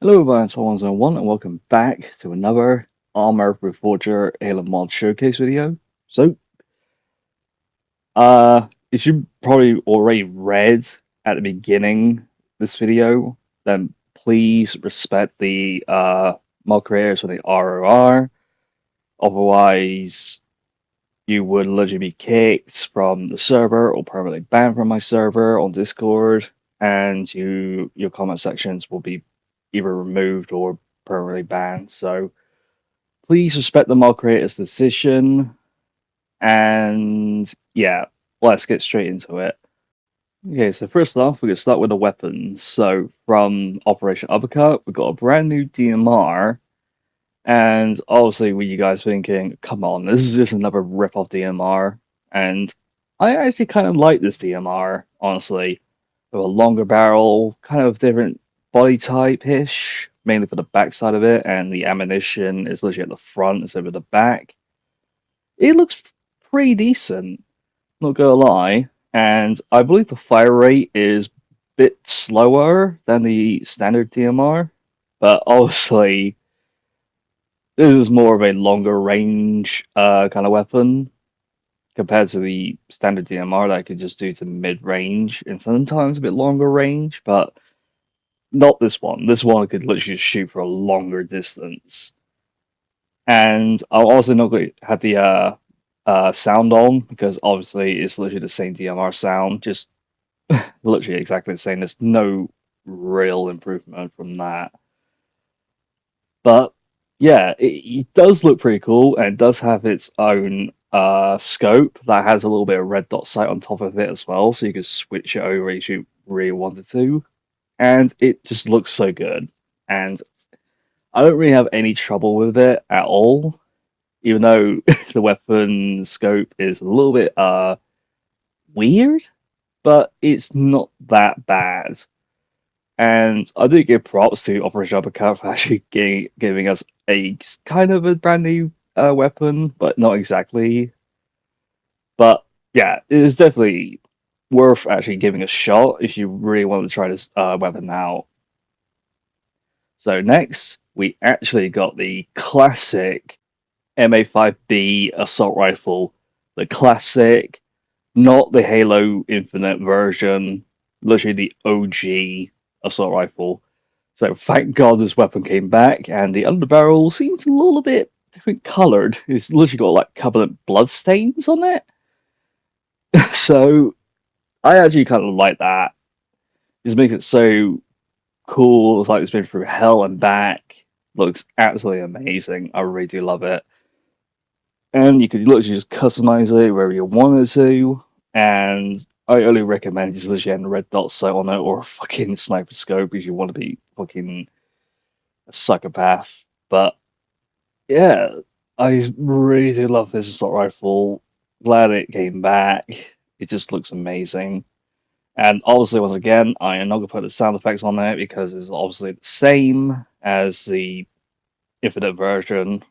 Hello everyone, it's 101 and welcome back to another Arma Reforger Halo Mod Showcase video. So, if you probably already read at the beginning this video, then please respect the mod creators from the ROR. Otherwise, you would literally be kicked from the server or permanently banned from my server on Discord, and your comment sections will be either removed or permanently banned. So please respect the mod creator's decision. And yeah, let's get straight into it. Okay, so first off, we're going to start with the weapons. So from Operation Uppercut, we've got a brand new DMR. And obviously, with you guys thinking, come on, this is just another rip-off DMR. And I actually kind of like this DMR, honestly. With a longer barrel, kind of different body type-ish, mainly for the back side of it, and the ammunition is literally at the front instead of the back. It looks pretty decent, not gonna lie. And I believe the fire rate is a bit slower than the standard DMR, but obviously this is more of a longer range kind of weapon compared to the standard DMR that I could just do to mid range and sometimes a bit longer range, but not this one. This one I could literally just shoot for a longer distance. And I'm also not going to have the sound on because obviously it's literally the same DMR sound, just literally exactly the same. There's no real improvement from that. But yeah, it does look pretty cool and it does have its own scope that has a little bit of red dot sight on top of it as well, so you can switch it over if you really wanted to. And it just looks so good. And I don't really have any trouble with it at all, even though the weapon scope is a little bit weird, but it's not that bad. And I do give props to Operation Uppercut for actually giving us a kind of a brand new weapon, but not exactly. But yeah, it is definitely worth actually giving a shot if you really want to try this weapon out. So next, we actually got the classic MA5B assault rifle, the classic, not the Halo Infinite version, literally the OG assault rifle. So thank God this weapon came back, and the underbarrel seems a little bit different coloured. It's literally got like Covenant blood stains on it. So I actually kind of like that. It makes it so cool. It's like it's been through hell and back. Looks absolutely amazing. I really do love it. And you could literally just customize it wherever you wanted to. And I only recommend just literally having a red dot sight on it or a fucking sniper scope if you want to be fucking a psychopath. But yeah, I really do love this assault rifle. Glad it came back. It just looks amazing. And obviously, once again, I am not going to put the sound effects on there because it's obviously the same as the Infinite version,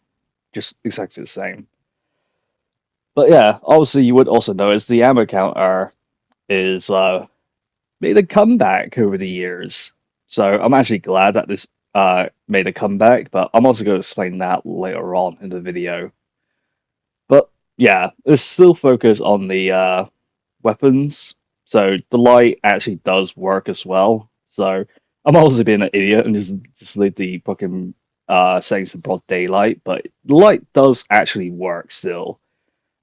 just exactly the same. But yeah, obviously, you would also notice the ammo counter is made a comeback over the years. So I'm actually glad that this made a comeback, but I'm also going to explain that later on in the video. But yeah, it's still focused on the weapons. So the light actually does work as well. So I'm also being an idiot and just leave the fucking settings to broad daylight, but the light does actually work still.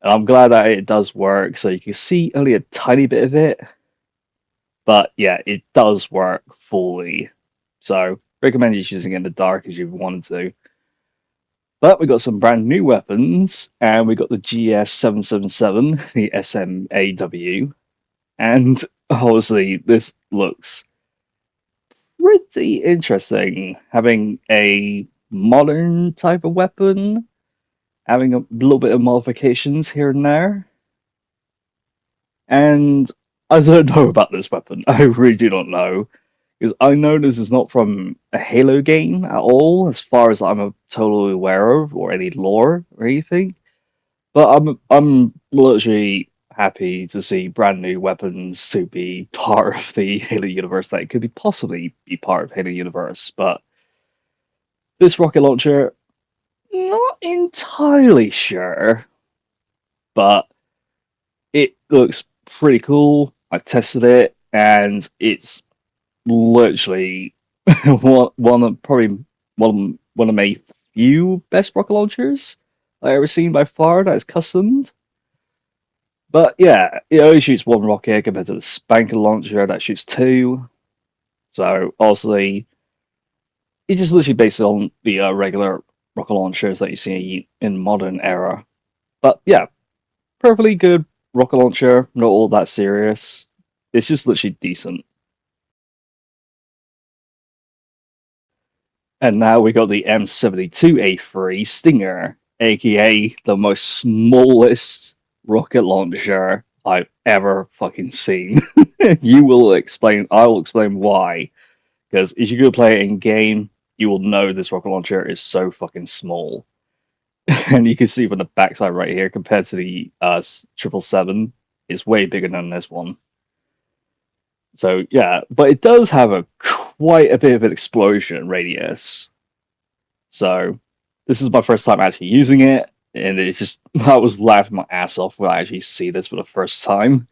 And I'm glad that it does work, so you can see only a tiny bit of it. But yeah, it does work fully. So recommend you using it in the dark as you wanted to. But we got some brand new weapons, and we got the GS777, the SMAW, and obviously this looks pretty interesting. Having a modern type of weapon, having a little bit of modifications here and there. And I don't know about this weapon. I really do not know. Because I know this is not from a Halo game at all, as far as I'm totally aware of, or any lore or anything. But I'm literally happy to see brand new weapons to be part of the Halo universe that could be possibly be part of Halo universe. But This rocket launcher, not entirely sure, but it looks pretty cool. I tested it, and it's literally one of probably one of my few best rocket launchers I've ever seen by far that is customed. But yeah, it only shoots one rocket compared to the Spanker launcher that shoots two. So obviously, it's just literally based on the regular rocket launchers that you see in modern era. But yeah, perfectly good rocket launcher, not all that serious. It's just literally decent. And now we got the M72A3 Stinger, aka the most smallest rocket launcher I've ever fucking seen. You will explain, I will explain why. Because if you go play it in game, you will know this rocket launcher is so fucking small. And you can see from the backside right here, compared to the 777, it's way bigger than this one. So yeah, but it does have a quite a bit of an explosion radius. So this is my first time actually using it, and it's just I was laughing my ass off when I actually see this for the first time.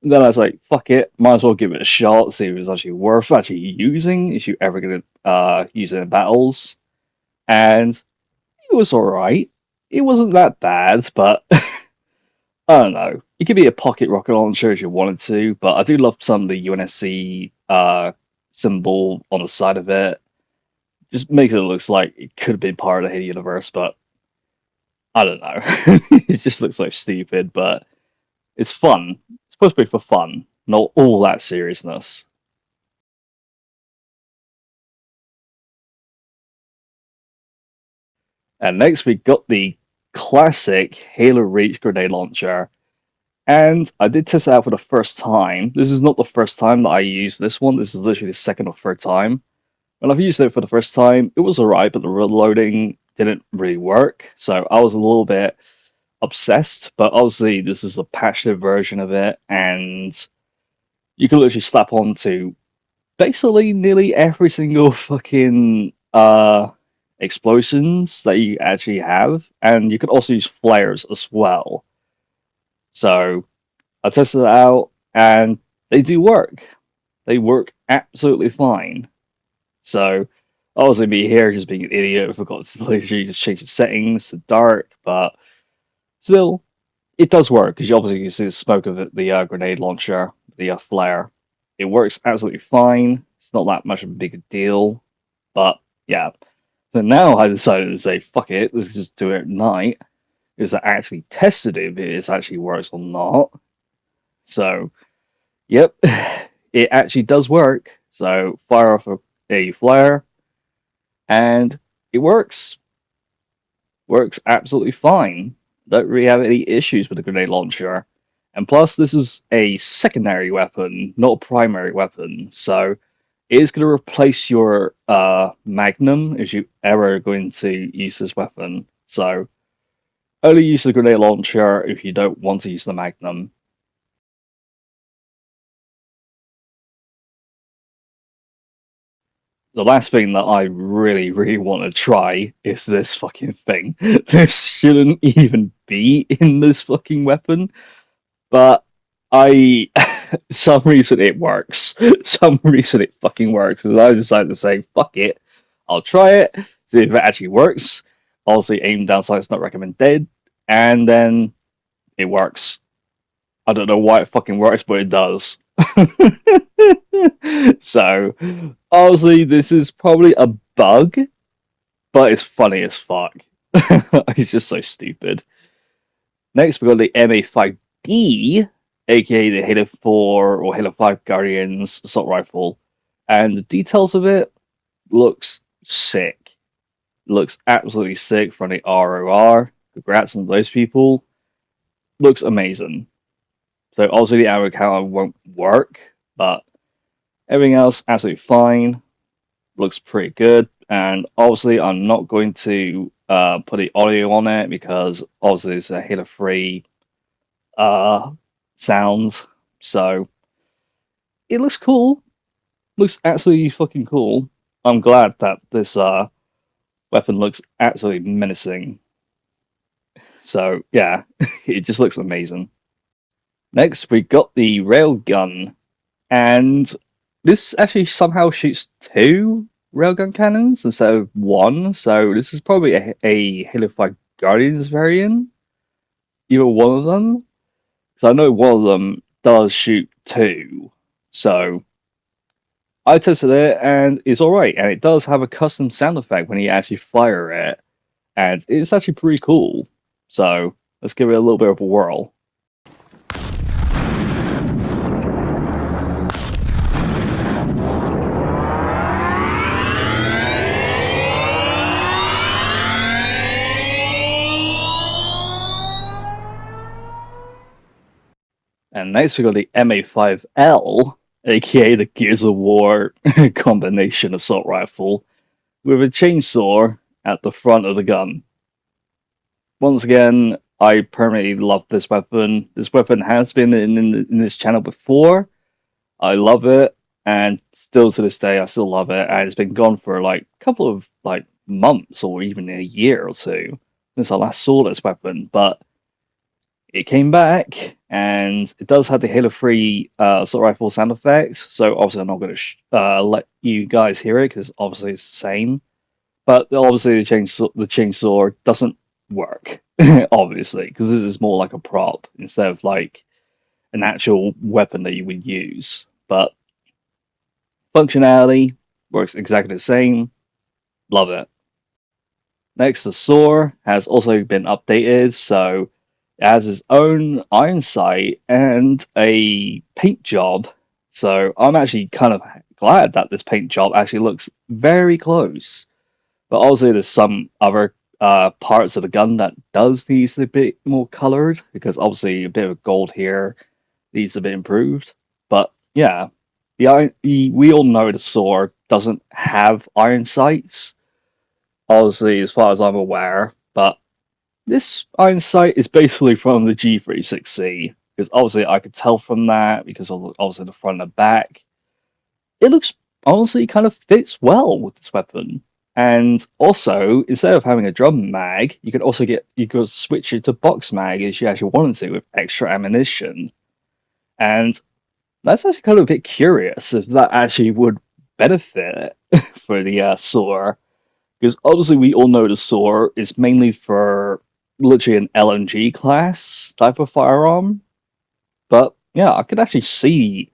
And then I was like, fuck it, might as well give it a shot, see if it's actually worth actually using, if you ever gonna use it in battles. And it was alright. It wasn't that bad, but I don't know. It could be a pocket rocket launcher if you wanted to, but I do love some of the UNSC symbol on the side of it. Just makes it look like it could have been part of the Halo universe, but I don't know. It just looks like stupid, but it's fun. It's supposed to be for fun, not all that seriousness. And next we got the classic Halo Reach grenade launcher. And I did test it out for the first time. This is not the first time that I used this one. This is literally the second or third time. When I've used it for the first time, it was alright, but the reloading didn't really work. So I was a little bit obsessed. But obviously, this is a patched version of it, and you can literally slap onto basically nearly every single fucking explosions that you actually have, and you can also use flares as well. So I tested it out, and they do work. They work absolutely fine. So obviously, me here just being an idiot, I forgot to literally just change the settings to dark, but still, it does work because you obviously can see the smoke of it, the grenade launcher, the flare. It works absolutely fine. It's not that much of a big deal, but yeah. So now I decided to say, fuck it, let's just do it at night. Because I actually tested it if it actually works or not. So, yep, it actually does work. So fire off a flare, and it works. Works absolutely fine. Don't really have any issues with the grenade launcher. And plus, this is a secondary weapon, not a primary weapon. So it is going to replace your Magnum if you ever going to use this weapon. So only use the grenade launcher if you don't want to use the Magnum. The last thing that I really, really want to try is this fucking thing. This shouldn't even be in this fucking weapon, but I, some reason it works. Some reason it fucking works. And I decided to say, fuck it, I'll try it, see if it actually works. Obviously, aim down sight is not recommended, and then it works. I don't know why it fucking works, but it does. So, obviously, this is probably a bug, but it's funny as fuck. It's just so stupid. Next, we got the MA5B, aka the Halo 4 or Halo 5 Guardians assault rifle, and the details of it looks sick. Looks absolutely sick from the ROR. Congrats on those people. Looks amazing. So obviously the ammo counter won't work, but everything else absolutely fine. Looks pretty good. And obviously I'm not going to put the audio on it because obviously it's a Halo 3 sounds. So it looks cool. Looks absolutely fucking cool. I'm glad that this Weapon looks absolutely menacing. So yeah, it just looks amazing. Next, we got the railgun, and this actually somehow shoots two railgun cannons instead of one. So this is probably a Halo 5 Guardians variant, either one of them. So I know one of them does shoot two. So I tested it and it's alright, and it does have a custom sound effect when you actually fire it, and it's actually pretty cool. So let's give it a little bit of a whirl. And next we got the MA5L, aka the Gears of War combination assault rifle, with a chainsaw at the front of the gun. Once again, I permanently love this weapon. This weapon has been in this channel before. I love it, and still to this day, I still love it. And it's been gone for like a couple of like months or even a year or two since I last saw this weapon. But it came back, and it does have the Halo 3 assault rifle sound effect. So obviously, I'm not going to let you guys hear it because obviously it's the same. But obviously, the chainsaw doesn't work, obviously, because this is more like a prop instead of like an actual weapon that you would use. But functionality works exactly the same. Love it. Next, the saw has also been updated, so it has its own iron sight and a paint job. So I'm actually kind of glad that this paint job actually looks very close. But obviously, there's some other parts of the gun that does need a bit more colored, because obviously a bit of gold here needs a bit improved. But yeah, we all know the sword doesn't have iron sights, obviously, as far as I'm aware. But this iron sight is basically from the G36C, because obviously I could tell from that, because of obviously the front and the back. It looks honestly kind of fits well with this weapon. And also, instead of having a drum mag, you could switch it to box mag if you actually wanted to with extra ammunition. And that's actually kind of a bit curious if that actually would benefit for the saw, because obviously we all know the saw is mainly for literally an LMG class type of firearm. But yeah, I could actually see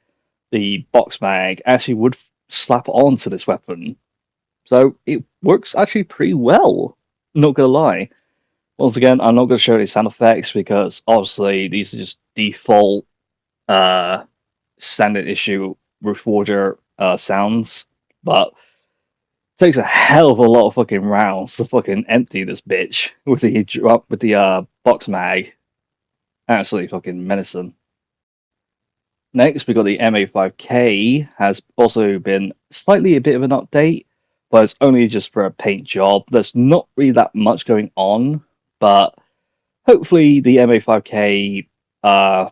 the box mag actually would slap onto this weapon. So it works actually pretty well. Not gonna lie. Once again, I'm not gonna show any sound effects because obviously these are just default standard issue Reforger sounds, but it takes a hell of a lot of fucking rounds to fucking empty this bitch with the box mag. Absolutely fucking menacing. Next, we got the MA5K, has also been slightly a bit of an update, but it's only just for a paint job. There's not really that much going on, but hopefully the MA5K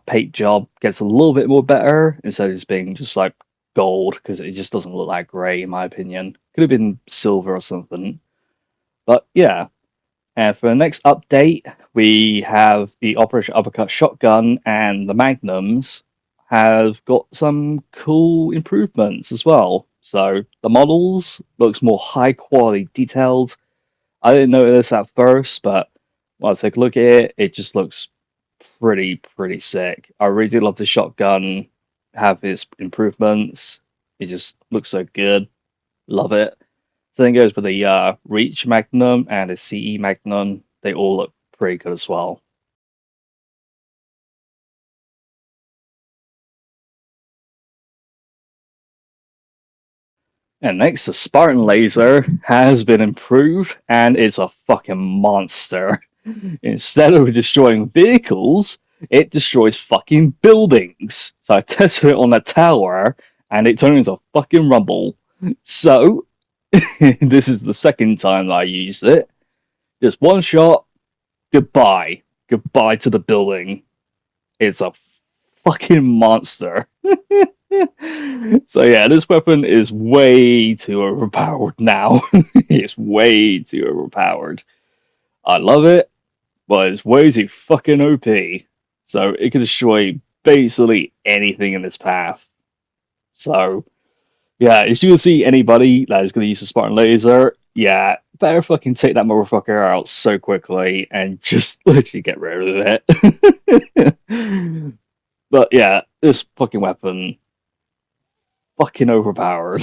paint job gets a little bit more better instead of just being just like gold, because it just doesn't look that great in my opinion. Could have been silver or something. But yeah. And for the next update, we have the Operation Uppercut shotgun, and the Magnums have got some cool improvements as well. So the models looks more high quality detailed. I didn't notice this at first, but when I take a look at it, it just looks pretty sick. I really do love the shotgun, have its improvements. It just looks so good. Love it. Same goes with the Reach Magnum and the CE Magnum. They all look pretty good as well. And next, the Spartan Laser has been improved, and it's a fucking monster. Instead of destroying vehicles, it destroys fucking buildings. So I tested it on a tower, and it turned into fucking rubble. So, this is the second time that I used it. Just one shot, goodbye. Goodbye to the building. It's a fucking monster. So yeah, this weapon is way too overpowered now. It's way too overpowered. I love it, but it's way too fucking OP. So it can destroy basically anything in its path. So yeah, if you see anybody that is going to use a Spartan laser, yeah, better fucking take that motherfucker out so quickly and just literally get rid of it. But yeah, this fucking weapon, fucking overpowered.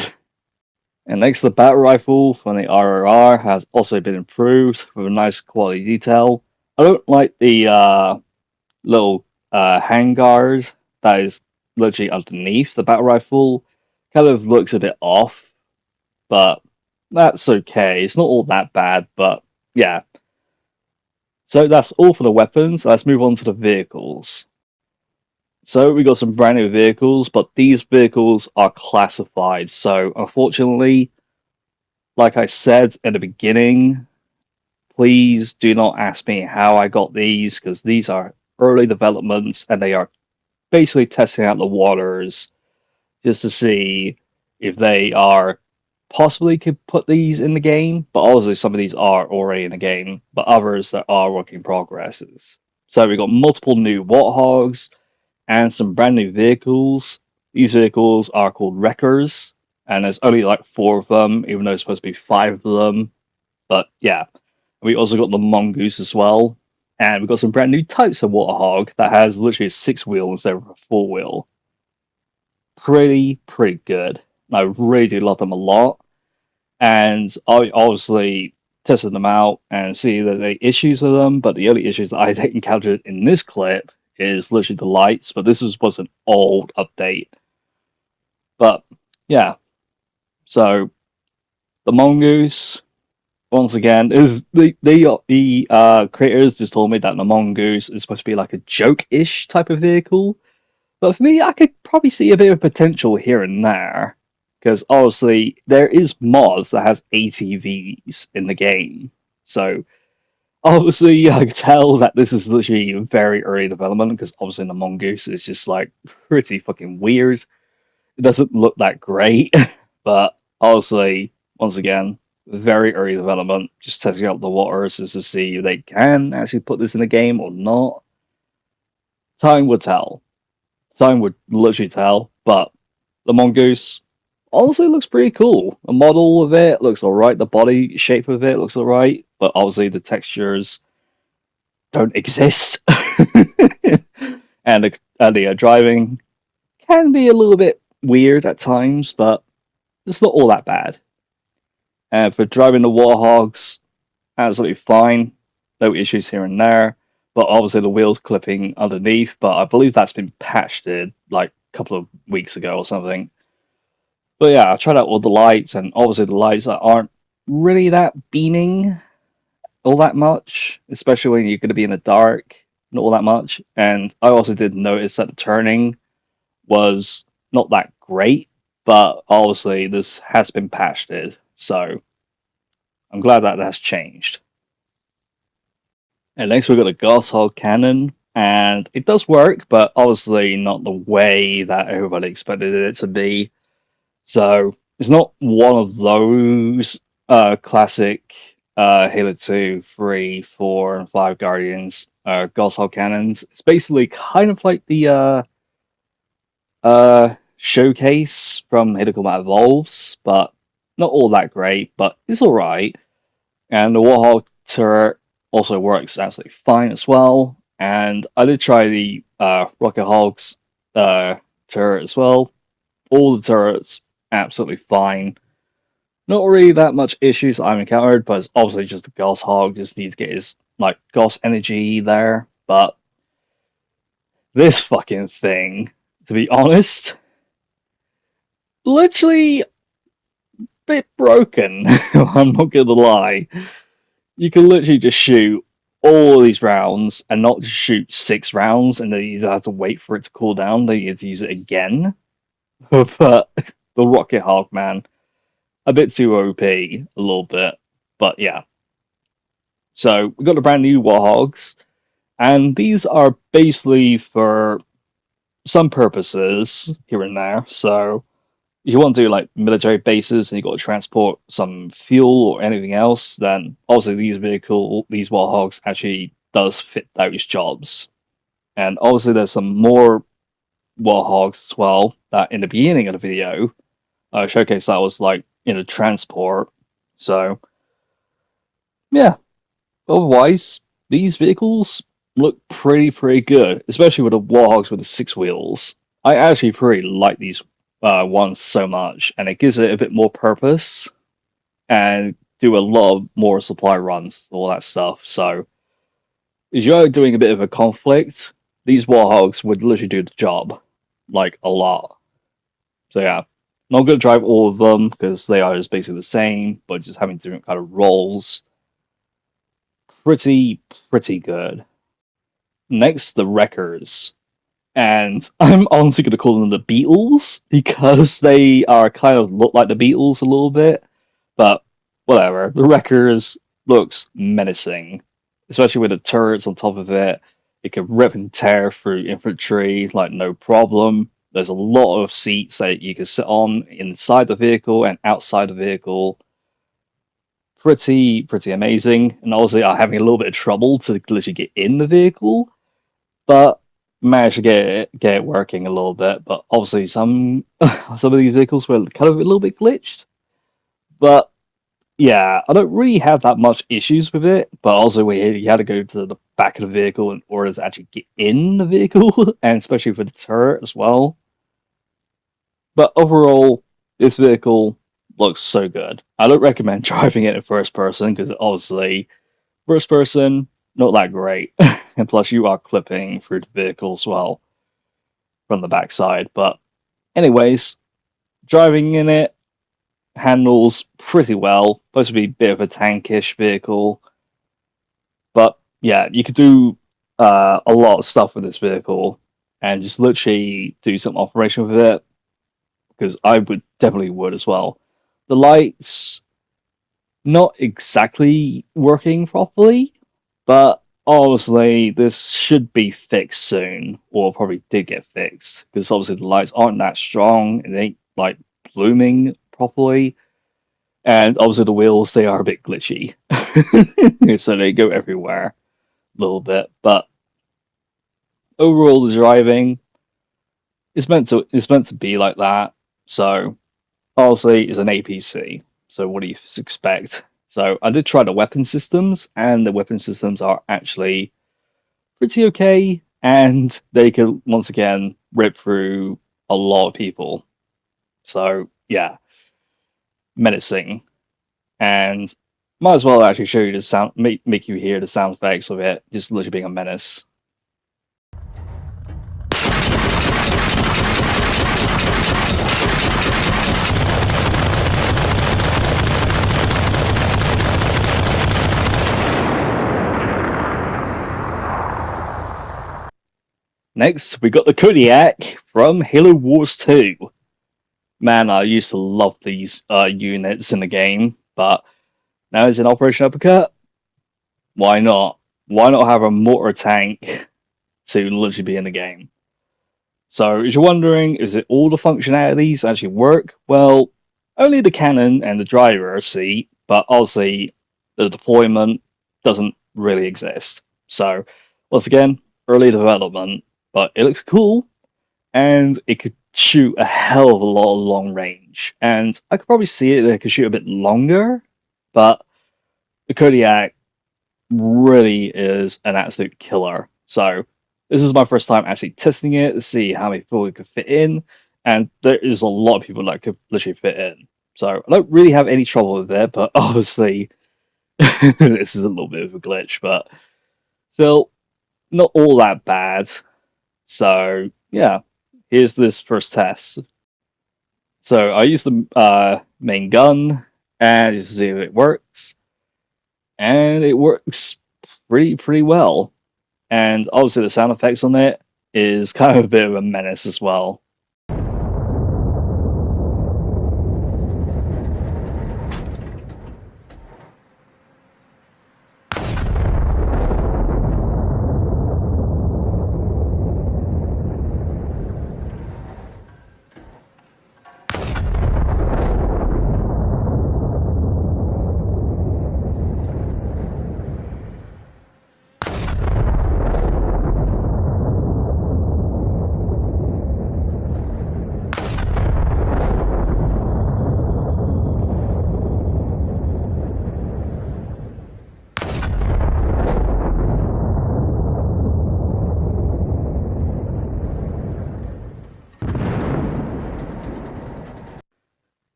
And next, the battle rifle from the RRR has also been improved with a nice quality detail. I don't like the little handguard that is literally underneath the battle rifle. Kind of looks a bit off, but that's okay. It's not all that bad, but yeah. So that's all for the weapons. Let's move on to the vehicles. So we got some brand new vehicles, but these vehicles are classified. So unfortunately, like I said in the beginning, please do not ask me how I got these because these are early developments and they are basically testing out the waters just to see if they are possibly could put these in the game. But obviously, some of these are already in the game, but others that are work in progresses. So we got multiple new Warthogs and some brand new vehicles. These vehicles are called Wreckers, and there's only like 4 of them, even though there's supposed to be 5 of them. But yeah, we also got the Mongoose as well, and we've got some brand new types of Warthog that has literally a 6-wheel instead of a 4-wheel. Pretty good. I really do love them a lot, and I obviously tested them out and see that there are issues with them. But the only issues that I encountered in this clip is literally the lights. But this was an old update. But yeah, so the Mongoose once again is the creators just told me that the Mongoose is supposed to be like a joke-ish type of vehicle. But for me, I could probably see a bit of potential here and there. Because obviously, there is mods that has ATVs in the game. So, obviously, I can tell that this is literally very early development. Because obviously, the Mongoose is just like pretty fucking weird. It doesn't look that great. But obviously, once again, very early development. Just testing out the waters just to see if they can actually put this in the game or not. Time will tell. Time would literally tell, but the Mongoose honestly looks pretty cool. The model of it looks alright, the body shape of it looks alright, but obviously the textures don't exist. And the driving can be a little bit weird at times, but it's not all that bad. And for driving the Warthogs, absolutely fine. No issues here and there. But obviously the wheels clipping underneath, but I believe that's been patched like a couple of weeks ago or something. But yeah, I tried out all the lights, and obviously the lights that aren't really that beaming all that much, especially when you're going to be in the dark, not all that much. And I also did notice that the turning was not that great, but obviously this has been patched, so I'm glad that has changed. And next we've got a Goshawk cannon, and it does work, but obviously not the way that everybody expected it to be. So it's not one of those classic Halo 2, 3, 4, and 5 Guardians Goshawk cannons. It's basically kind of like the showcase from Halo Combat Evolves, but not all that great, but it's alright. And the Warhawk turret also works absolutely fine as well. And I did try the Rocket Hog's turret as well. All the turrets absolutely fine. Not really that much issues I've encountered, but it's obviously just the Gauss Hog just needs to get his like Gauss energy there. But this fucking thing, to be honest, literally a bit broken. I'm not gonna lie. You can literally just shoot all these rounds and not just shoot 6 rounds and then you have to wait for it to cool down. Then you have to use it again. But the Rocket Hog, man, a bit too OP, a little bit. But yeah. So we got the brand new Warhogs, and these are basically for some purposes here and there. So if you want to do like military bases and you got to transport some fuel or anything else, then obviously these Warthogs actually does fit those jobs. And obviously there's some more Warthogs as well that in the beginning of the video showcase that was like in a transport. So yeah, otherwise these vehicles look pretty good, especially with the Warthogs with the 6 wheels. I actually pretty like these ones so much, and it gives it a bit more purpose and do a lot more supply runs, all that stuff. So if you're doing a bit of a conflict, these Warthogs would literally do the job, like a lot. So yeah, not gonna drive all of them because they are just basically the same, but just having different kind of roles. Pretty good. Next, the Wreckers. And I'm honestly going to call them the Beatles because they are kind of look like the Beatles a little bit. But whatever. The Wreckers looks menacing, especially with the turrets on top of it. It can rip and tear through infantry like no problem. There's a lot of seats that you can sit on inside the vehicle and outside the vehicle. Pretty amazing. And obviously, I'm having a little bit of trouble to literally get in the vehicle, but managed to get it working a little bit. But obviously, some of these vehicles were kind of a little bit glitched. But yeah, I don't really have that much issues with it. But also, you had to go to the back of the vehicle in order to actually get in the vehicle, and especially for the turret as well. But overall, this vehicle looks so good. I don't recommend driving it in first person because obviously, first person not that great, and plus you are clipping through the vehicle as well from the backside. But anyways, driving in it handles pretty well. Supposed to be a bit of a tankish vehicle, but yeah, you could do a lot of stuff with this vehicle and just literally do some operation with it because I would definitely would as well. The lights not exactly working properly, but obviously this should be fixed soon, or probably did get fixed, because obviously the lights aren't that strong and they ain't like blooming properly. And obviously the wheels, they are a bit glitchy. So they go everywhere a little bit. But overall the driving is meant to be like that. So obviously it's an APC. So what do you expect? So I did try the weapon systems, and the weapon systems are actually pretty okay, and they can once again rip through a lot of people. So yeah, menacing, and might as well actually show you the sound, make you hear the sound effects of it, just literally being a menace. Next, we got the Kodiak from Halo Wars 2. Man, I used to love these units in the game, but now it's in Operation Uppercut. Why not? Why not have a mortar tank to literally be in the game? So, if you're wondering, is it all the functionalities actually work? Well, only the cannon and the driver seat, but obviously the deployment doesn't really exist. So, once again, early development, but it looks cool, and it could shoot a hell of a lot of long range. And I could probably see it could shoot a bit longer, but the Kodiak really is an absolute killer. So this is my first time actually testing it to see how many people it could fit in, and there is a lot of people that could literally fit in. So I don't really have any trouble with it, but obviously this is a little bit of a glitch, but still not all that bad. So yeah, here's this first test. So I use the main gun and just see if it works, and it works pretty well. And obviously the sound effects on it is kind of a bit of a menace as well.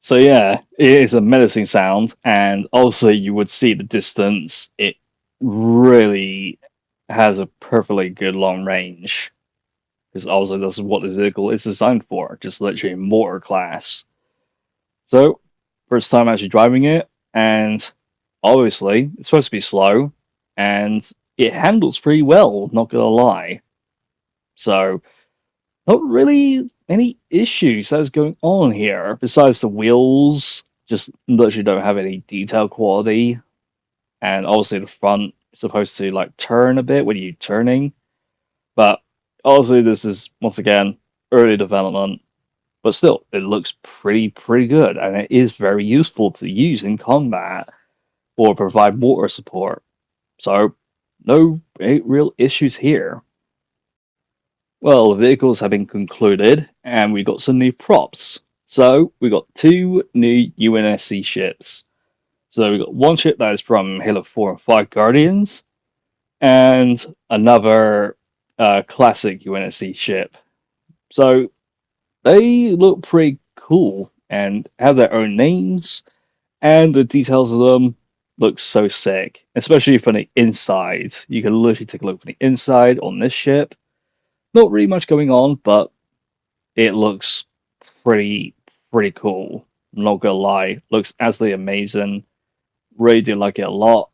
So yeah, it is a menacing sound, and also you would see the distance. It really has a perfectly good long range, because also this is what the vehicle is designed for, just literally motor class. So first time actually driving it, and obviously it's supposed to be slow, and it handles pretty well, not gonna lie. So not really any issues that's going on here besides the wheels just literally don't have any detail quality, and obviously the front is supposed to like turn a bit when you're turning, but also this is once again early development, but still it looks pretty good, and it is very useful to use in combat or provide motor support. So no real issues here. Well, the vehicles have been concluded, and we got some new props. So we got two new UNSC ships. So we got one ship that is from Halo 4 and 5 Guardians, and another classic UNSC ship. So they look pretty cool and have their own names, and the details of them look so sick, especially from the inside. You can literally take a look from the inside on this ship. Not really much going on, but it looks pretty pretty cool. I'm not gonna lie, looks absolutely amazing. Really do like it a lot.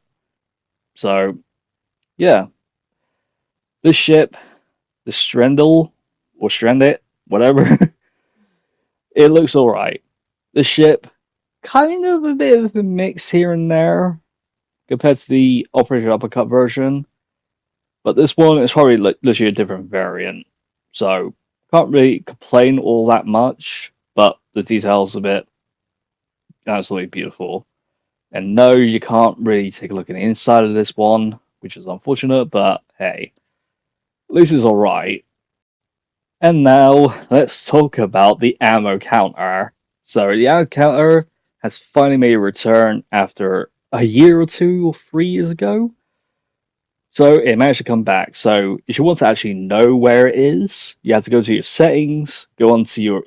So yeah, this ship, the Strendel or Strandit, whatever, it looks alright. The ship, kind of a bit of a mix here and there compared to the Operation Uppercut version, but this one is probably literally a different variant. So can't really complain all that much, but the details of it absolutely beautiful. And no, you can't really take a look at the inside of this one, which is unfortunate, but hey, at least it's alright. And now let's talk about the ammo counter. So the ammo counter has finally made a return after a year or 2 or 3 years ago. So it managed to come back. So if you want to actually know where it is, you have to go to your settings, go onto your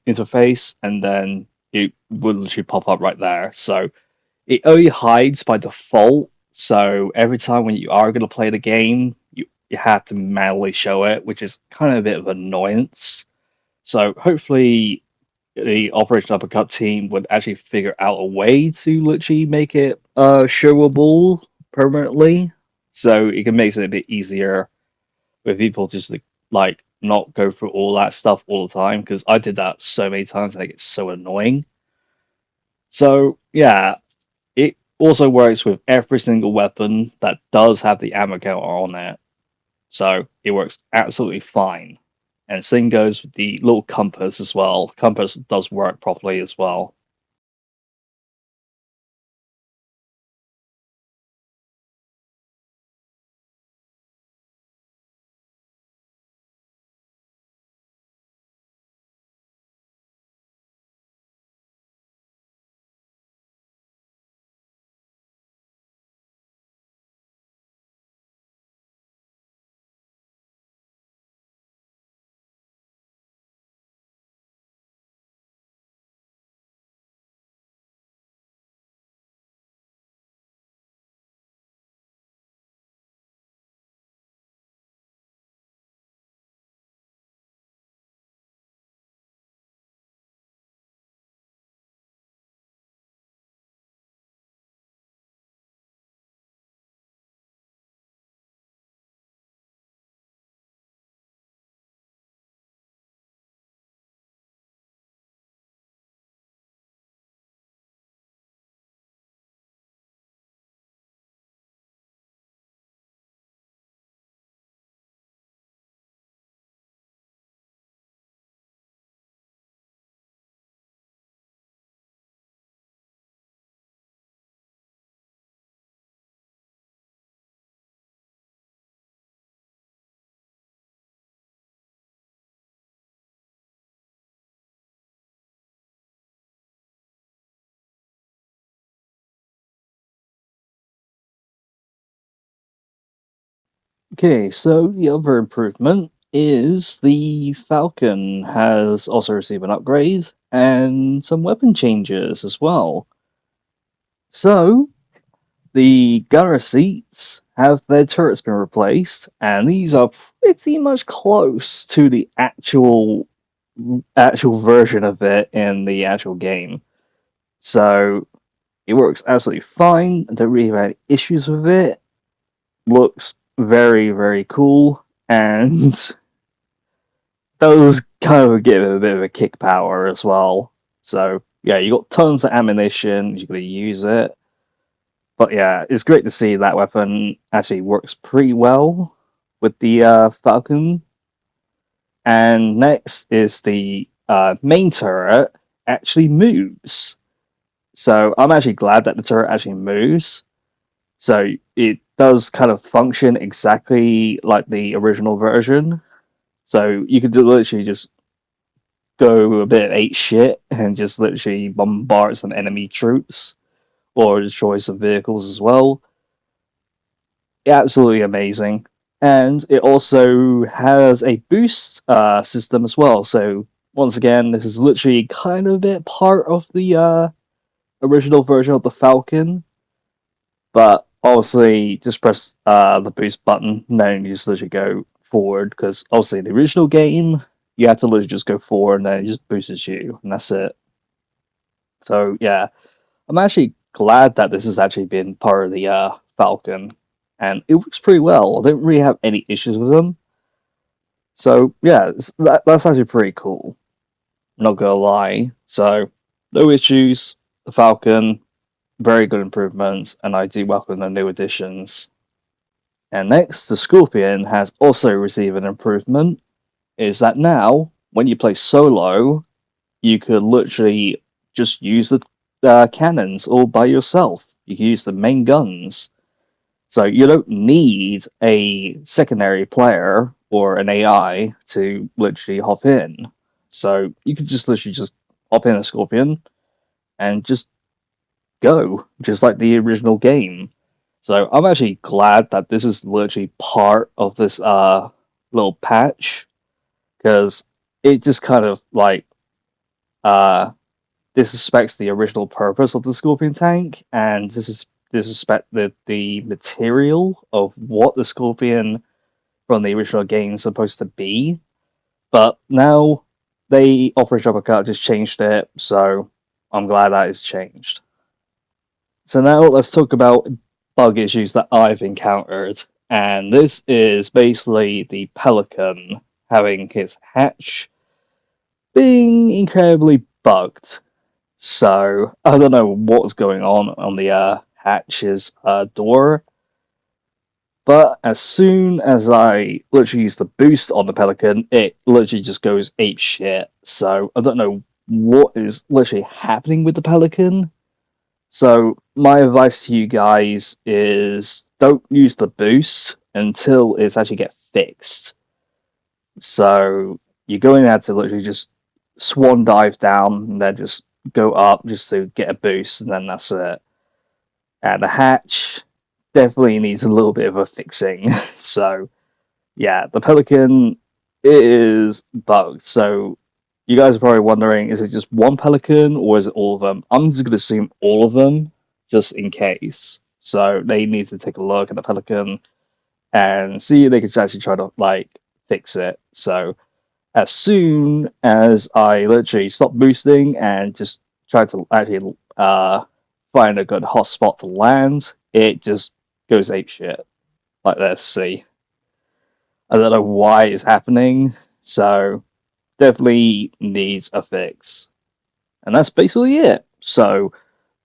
interface, and then it will literally pop up right there. So it only hides by default, so every time when you are going to play the game, you have to manually show it, which is kind of a bit of an annoyance. So hopefully the Operation Uppercut team would actually figure out a way to literally make it showable permanently, so it can make it a bit easier with people just like not go through all that stuff all the time, because I did that so many times and I get so annoying. So yeah, it also works with every single weapon that does have the ammo counter on it. So it works absolutely fine. And same goes with the little compass as well. Compass does work properly as well. Okay, so the other improvement is the Falcon has also received an upgrade. and some weapon changes as well. So, the gunner seats have their turrets been replaced, and these are pretty much close to the actual version of it in the actual game. So it works absolutely fine. I don't really have any issues with it. Looks very, very cool, and does kind of give it a bit of a kick power as well. So yeah, you got tons of ammunition. You're gonna use it. But yeah, it's great to see that weapon actually works pretty well with the Falcon. And next is the main turret actually moves. So I'm actually glad that the turret actually moves. So it does kind of function exactly like the original version. So you could literally just go a bit ape shit and just literally bombard some enemy troops or destroy some vehicles as well. Absolutely amazing. And it also has a boost system as well. So once again, this is literally kind of a bit part of the original version of the Falcon, but obviously just press the boost button, and then you just literally go forward. Because obviously in the original game, you have to literally just go forward, and then it just boosts you, and that's it. So yeah, I'm actually glad that this has actually been part of the Falcon, and it works pretty well. I don't really have any issues with them. So yeah, that's actually pretty cool. I'm not gonna lie. So no issues. The Falcon, very good improvements, and I do welcome the new additions. And next, the Scorpion has also received an improvement. Is that now, when you play solo, you could literally just use the cannons all by yourself. You can use the main guns. So you don't need a secondary player or an AI to literally hop in. So you could just literally just hop in a Scorpion and just go, just like the original game. So I'm actually glad that this is literally part of this little patch, because it just kind of like uh disrespects the original purpose of the Scorpion tank, and this is disrespect the material of what the Scorpion from the original game is supposed to be. But now they Operation Uppercut just changed it, so I'm glad that is changed. So now let's talk about bug issues that I've encountered. And this is basically the Pelican having his hatch being incredibly bugged. So I don't know what's going on the hatch's door, but as soon as I literally use the boost on the Pelican, it literally just goes ape shit. So I don't know what is literally happening with the Pelican. So my advice to you guys is don't use the boost until it's actually get fixed. So you're going to have to literally just swan dive down and then just go up just to get a boost, and then that's it. And the hatch definitely needs a little bit of a fixing. So yeah, the Pelican is bugged. So you guys are probably wondering, is it just one Pelican or is it all of them? I'm just going to assume all of them, just in case. So they need to take a look at the Pelican and see if they can actually try to like fix it. So as soon as I literally stop boosting and just try to actually find a good hot spot to land, it just goes ape shit. Like let's see. I don't know why it's happening. So definitely needs a fix. And that's basically it. So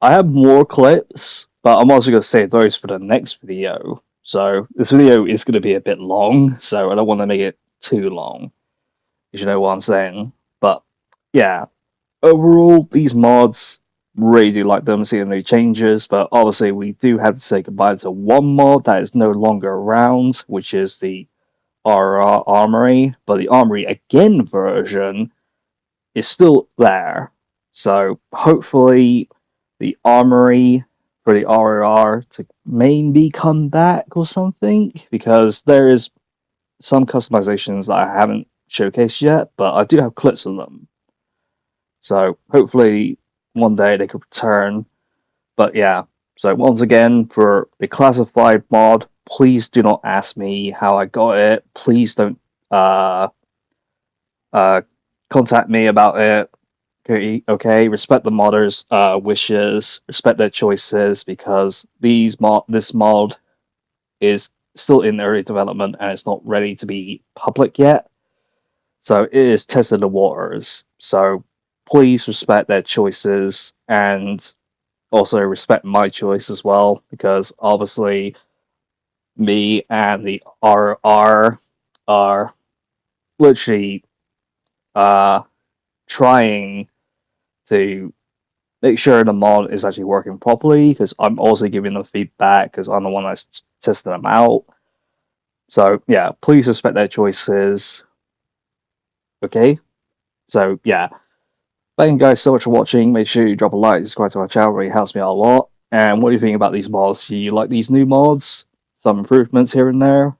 I have more clips, but I'm also going to save those for the next video. So this video is going to be a bit long, so I don't want to make it too long, if you know what I'm saying. But yeah, overall, these mods, really do like them, seeing new changes, but obviously we do have to say goodbye to one mod that is no longer around, which is the RR Armory, but the Armory Again version is still there. So hopefully the Armory for the RR to maybe come back or something, because there is some customizations that I haven't showcased yet, but I do have clips of them. So hopefully one day they could return. But yeah, so once again, for the classified mod, please do not ask me how I got it. Please don't uh, contact me about it. Okay, respect the modders' wishes, respect their choices, because this mod is still in early development and it's not ready to be public yet. So it is testing the waters. So please respect their choices and also respect my choice as well, because obviously me and the RR are literally trying to make sure the mod is actually working properly, because I'm also giving them feedback because I'm the one that's testing them out. So yeah, please respect their choices. Okay? So yeah. Thank you guys so much for watching. Make sure you drop a like, subscribe to our channel, it really helps me out a lot. And what do you think about these mods? Do you like these new mods? Some improvements here and there?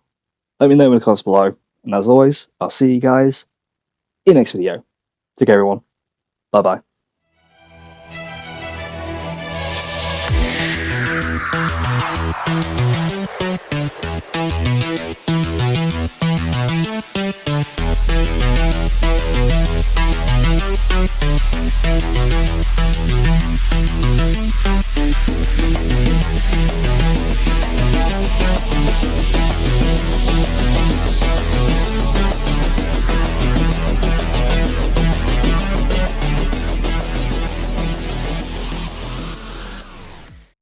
Let me know in the comments below. And as always, I'll see you guys in the next video. Take care everyone. Bye bye.